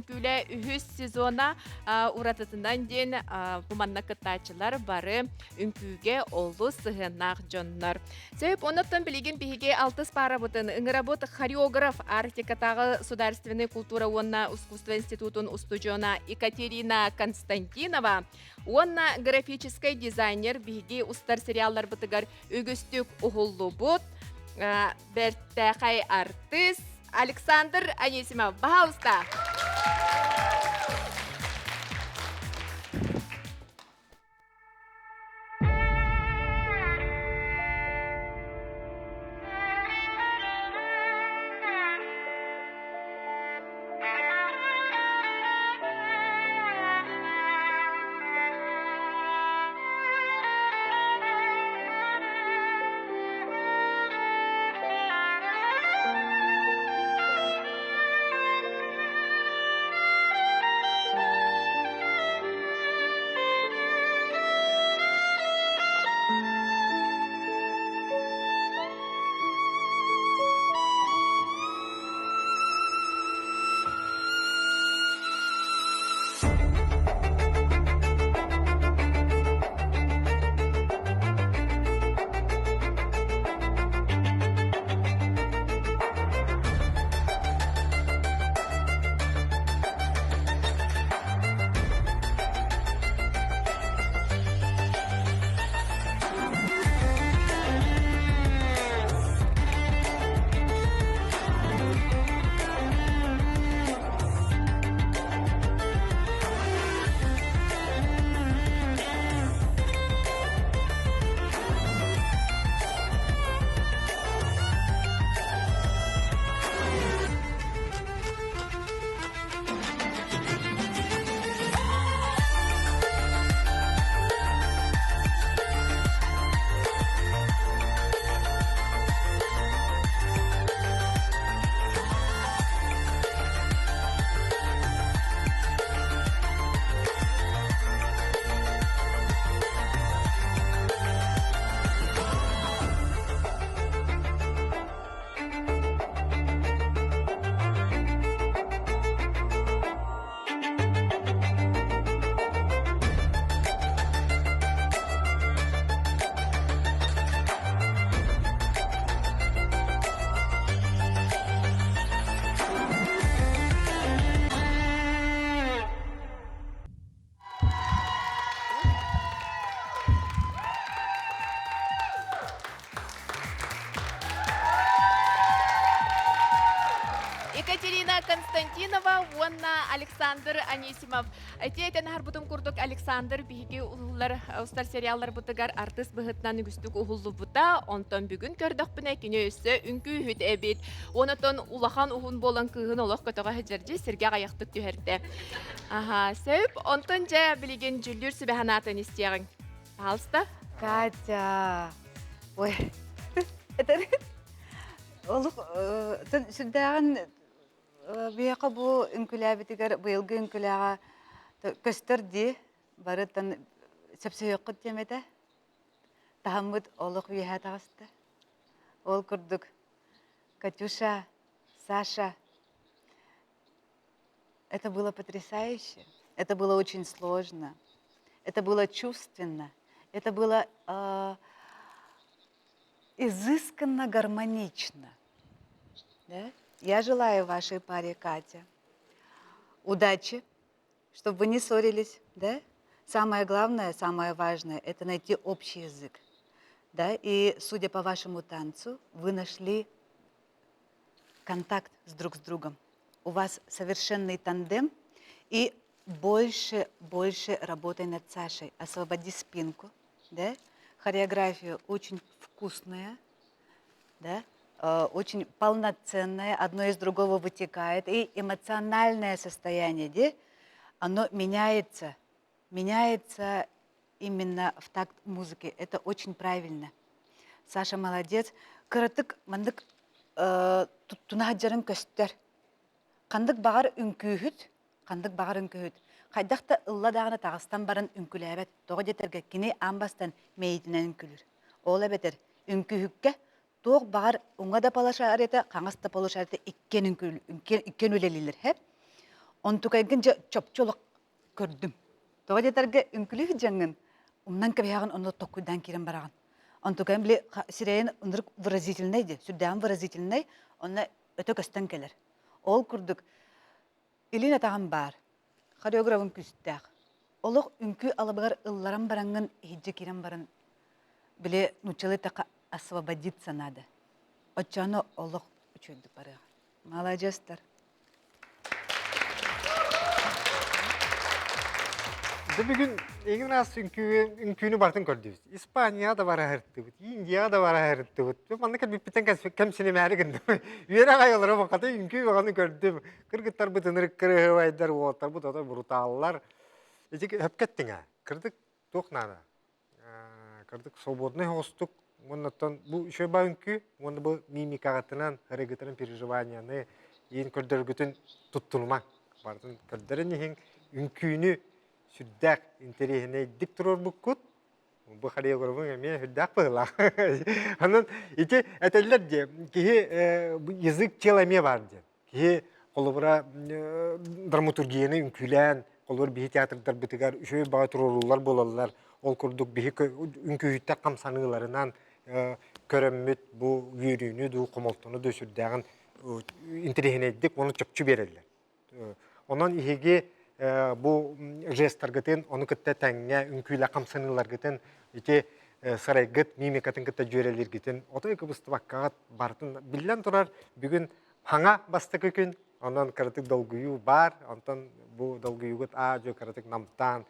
үңкүле үһүс сезона уратытынан ден буманна кыттачылар бары үңкүүге олу сыһыннах жоннор. Сөйп оноттон билигин биһиге алтыс пара бутын ыңырабут хореограф Арктикатагы Государственный культура уонна искусство институтун устужона Екатерина Константинова, уонна графический дизайнер биһиги устар сериаллар бытыгар үгүстүк ухуллу бут, бертәхай артист Александр Анисимов. Пожалуйста. Екатерина Константинова, уонна Александр Анисимов. Тиетен харбутум курдук Александр биһиги уллар устар сериаллар бутыгар артист быһытнан үгүстүк ухуллу бута, онтон бүгүн көрдөкпүнэ кине өссө үңкүүһүт эбит. Онотон улахан ухун болан кыһын олох көтөгө хәҗәрҗи сирге гаяктык түһәрдә. Аха, сөп онтон жа билеген жүлдүр сүбәханатын истиягың. Пожалуйста. Катя. Ой. Это олук сүрдәгән бияка бу үнкүләбитигәр быелгы үнкүләгә көстөрди барытын сәпсәйөккөт темете. Тахаммыт олук бия тагысты. Ол күрдүк. Катюша, Саша. Это было потрясающе. Это было очень сложно. Это было чувственно. Это было изысканно гармонично. Да? Я желаю вашей паре, Катя, удачи, чтобы вы не ссорились. Да? Самое главное, самое важное – это найти общий язык. Да? И, судя по вашему танцу, вы нашли контакт друг с другом. У вас совершенный тандем. И больше работай над Сашей. Освободи спинку. Да? Хореография очень вкусная. Да? Очень полноценное, одно из другого вытекает, и эмоциональное состояние, да, оно меняется именно в такт музыки. Это очень правильно. Саша молодец. Кырытык мандык тунахаджарын көстер. Кандык багар үнкүүхүт, Хайдакта ылла дагына Тагыстан барын үнкүләбет. Тога жетерге кини амбастан мейдинен үнкүлүр. Ола бетер үнкүүхүккө Тоқ бағар оңа да палашар еті, қаңас да палашар еті иккен үлелілер. Онтукайгын чопчолок көрдүм. Тога жетерге үнкүлүх жаңын умнан кабяган оны токуйдан кирен бараган. Онтукайын биле сирейен ындырык выразительный де, сүрдәган выразительный, онна өтө көстен келер. Ол курдук илин атаган бар. Хореографын күстәк. Олох үнкү алабыгар ылларан барангын хиджи кирен барын биле нучалы така освободиться надо. Отчаны олох үчөйдү барыга. Молодецтер. Да бүгін егін раз үнкүйіні бартын көрдіңіз. Испания да бара әрітті бұд, Индия да бара әрітті бұд. Манны кәлбеппетен кәмсіне мәлі кіндім. Үйері ғайылары бақаты үнкүй бағаны көрдім. Кыргыттар бұтынырық кырығывайдар оғаттар бұд, ода бұруталылар. Эдек өпкеттің ә, кырдық тоқнаны. Кырдық свободный хостық. Оннаттан бұл үші ба үнкүй, онды бұл мимикағатынан, әрегітінің переживанияны, ең көрдіргітін тұттылмақ. Бартын көрдірін ең үнкүйіні сүрдәк интересіне дик тұрор бұққыт. Бұл хореографың әме сүрдәк бұғылақ. Анын ете әтелер де, кейі язык челаме бар де. Кейі қолыбыра драматургияны үнкүйлән, қолыбыр бейі театрдар бітігер, үші баға тұрорулар болалар. Ол күрдік бейі үнкүйіттәк қамсанығыларынан көріммет бұл үйрүйіні, бұл құмылтыны дөй сүрдәғін интересіне дик, оны чөпчі берелер. Онан иеге bu jestler gıtın, onu kıtta tenge, ünküyle kamsanılar gıtın, ite saray gıt, mimikatın kıtta jöreler gıtın. Oto eki bıstı bakkagat bartın. Billen turar, bugün hanga bastı kükün, ondan karatık dolguyu bar, ondan bu dolguyu gıt ağacı karatık namtan,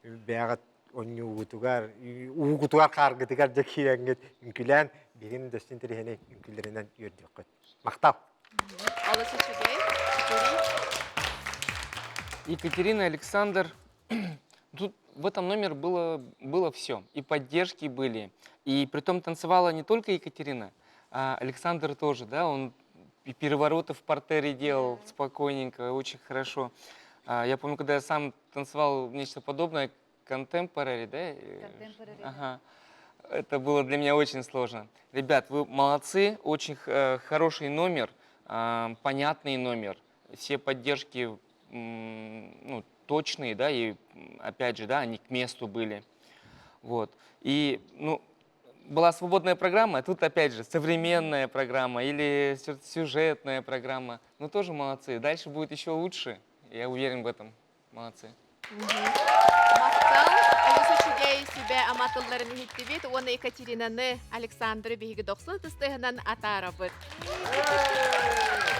beğat onu uğutugar, uğutugar kar gıtıgar jekiren gıt, ünkülen, birin destin terihine ünkülerinden yördük gıt. Maktab. Алысы шүгей. Екатерина, Александр, тут в этом номере было все. И поддержки были. И притом танцевала не только Екатерина, а Александр тоже, да, он и перевороты в партере делал спокойненько, очень хорошо. Я помню, когда я сам танцевал нечто подобное, contemporary, да? Contemporary, да. Ага. Это было для меня очень сложно. Ребят, вы молодцы, очень хороший номер, понятный номер. Все поддержки ну, точные, да, и опять же, да, они к месту были. Вот. И, ну, была свободная программа, а тут опять же современная программа или сюжетная программа. Ну, тоже молодцы. Дальше будет еще лучше, я уверен в этом. Молодцы. Мақтал, алысы шүгей сүбе аматылларын хиттибет, оны Екатеринаны Александры бейгі доқсын тұстығынан атарабыд.